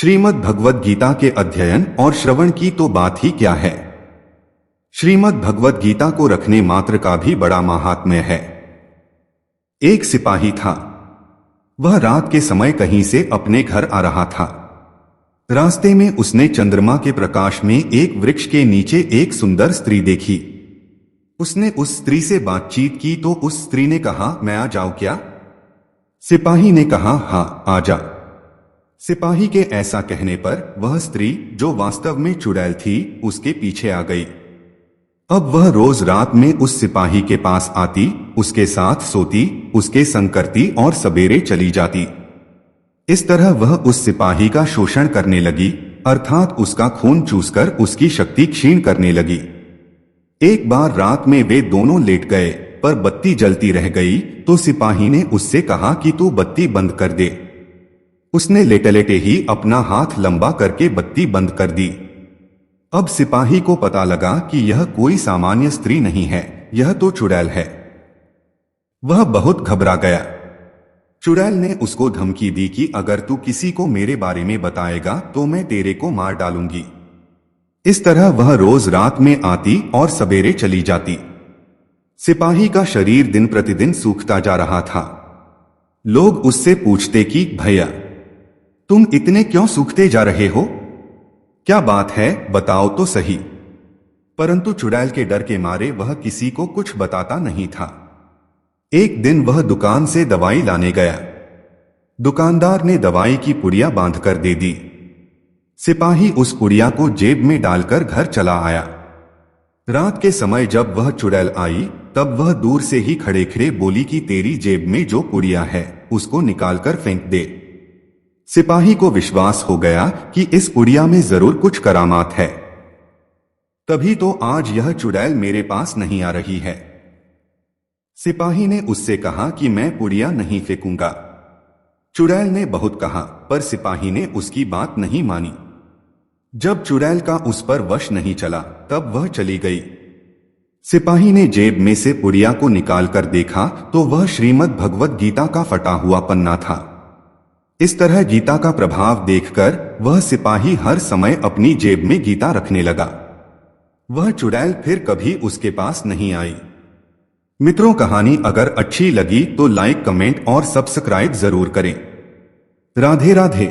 श्रीमद् भगवद गीता के अध्ययन और श्रवण की तो बात ही क्या है। श्रीमद् भगवद गीता को रखने मात्र का भी बड़ा महात्म्य है। एक सिपाही था। वह रात के समय कहीं से अपने घर आ रहा था। रास्ते में उसने चंद्रमा के प्रकाश में एक वृक्ष के नीचे एक सुंदर स्त्री देखी। उसने उस स्त्री से बातचीत की तो उस स्त्री ने कहा, मैं आ जाऊं क्या? सिपाही ने कहा, हाँ आ जा। सिपाही के ऐसा कहने पर वह स्त्री, जो वास्तव में चुड़ैल थी, उसके पीछे आ गई। अब वह रोज रात में उस सिपाही के पास आती, उसके साथ सोती, उसके संग करती और सवेरे चली जाती। इस तरह वह उस सिपाही का शोषण करने लगी, अर्थात उसका खून चूसकर उसकी शक्ति क्षीण करने लगी। एक बार रात में वे दोनों लेट गए, पर बत्ती जलती रह गई तो सिपाही ने उससे कहा कि तू बत्ती बंद कर दे। उसने लेटे लेटे ही अपना हाथ लंबा करके बत्ती बंद कर दी। अब सिपाही को पता लगा कि यह कोई सामान्य स्त्री नहीं है, यह तो चुड़ैल है। वह बहुत घबरा गया। चुड़ैल ने उसको धमकी दी कि अगर तू किसी को मेरे बारे में बताएगा तो मैं तेरे को मार डालूंगी। इस तरह वह रोज रात में आती और सवेरे चली जाती। सिपाही का शरीर दिन प्रतिदिन सूखता जा रहा था। लोग उससे पूछते कि भैया, तुम इतने क्यों सूखते जा रहे हो? क्या बात है, बताओ तो सही। परंतु चुड़ैल के डर के मारे वह किसी को कुछ बताता नहीं था। एक दिन वह दुकान से दवाई लाने गया। दुकानदार ने दवाई की पुड़िया बांधकर दे दी। सिपाही उस पुड़िया को जेब में डालकर घर चला आया। रात के समय जब वह चुड़ैल आई, तब वह दूर से ही खड़े खड़े बोली कि तेरी जेब में जो पुड़िया है उसको निकालकर फेंक दे। सिपाही को विश्वास हो गया कि इस पुड़िया में जरूर कुछ करामात है, तभी तो आज यह चुड़ैल मेरे पास नहीं आ रही है। सिपाही ने उससे कहा कि मैं पुड़िया नहीं फेंकूंगा। चुड़ैल ने बहुत कहा, पर सिपाही ने उसकी बात नहीं मानी। जब चुड़ैल का उस पर वश नहीं चला, तब वह चली गई। सिपाही ने जेब में से पुड़िया को निकालकर देखा तो वह श्रीमद् भगवद गीता का फटा हुआ पन्ना था। इस तरह गीता का प्रभाव देखकर वह सिपाही हर समय अपनी जेब में गीता रखने लगा। वह चुड़ैल फिर कभी उसके पास नहीं आई। मित्रों, कहानी अगर अच्छी लगी तो लाइक, कमेंट और सब्सक्राइब जरूर करें। राधे राधे।